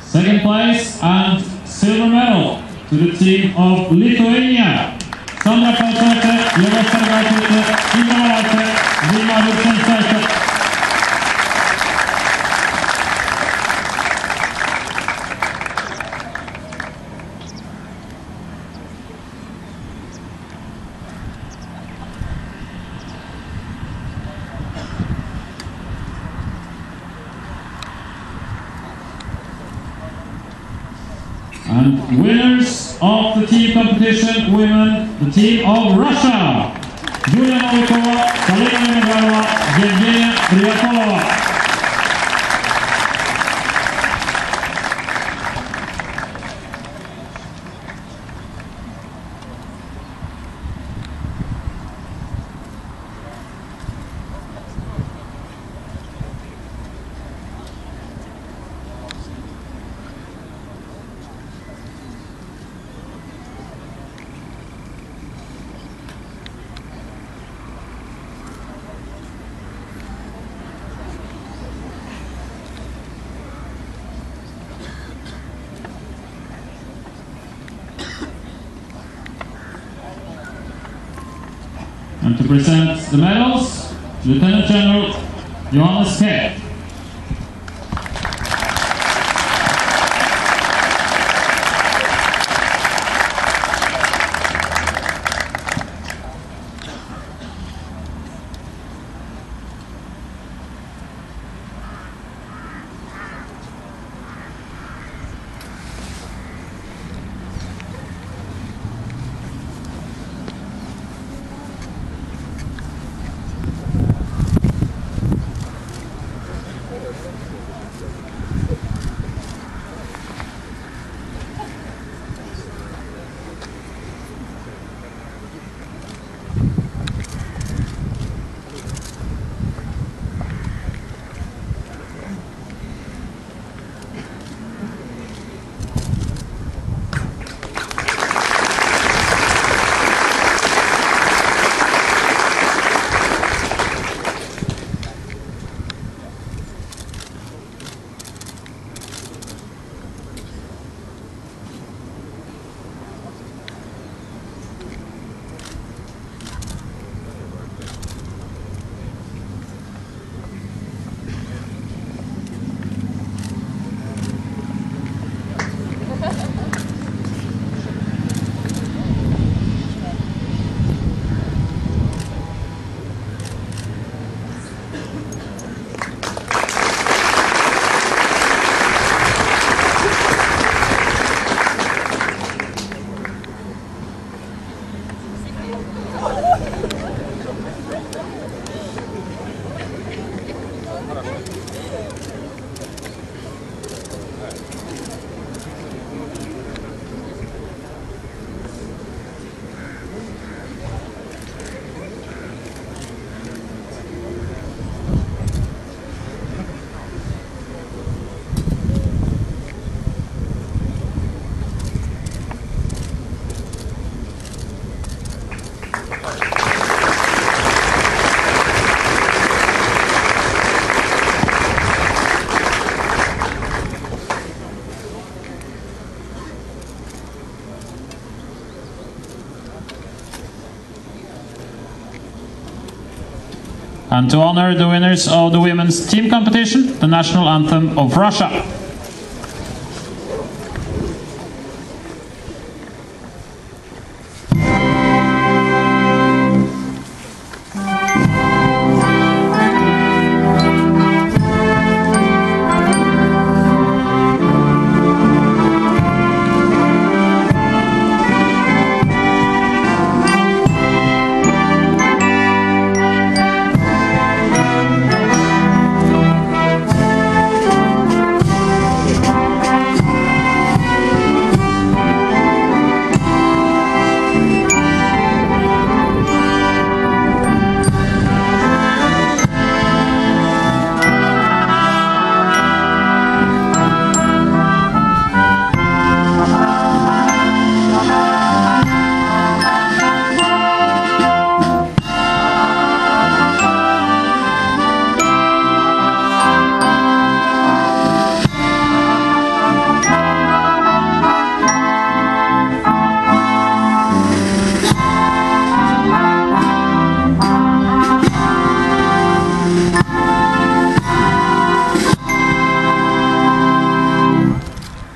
Second place and silver medal to the team of Lithuania. Sandra Kalsate, Jeva Sargatite, Ina Valate, Vilma Vilsensaite. And winners of the team competition, women, the team of Russia, Yulia Novikova, Kalina Nemegarova, Yevgenia Ryapolova. And to present the medals, Lieutenant General Johannes K. And to honor the winners of the women's team competition, the national anthem of Russia.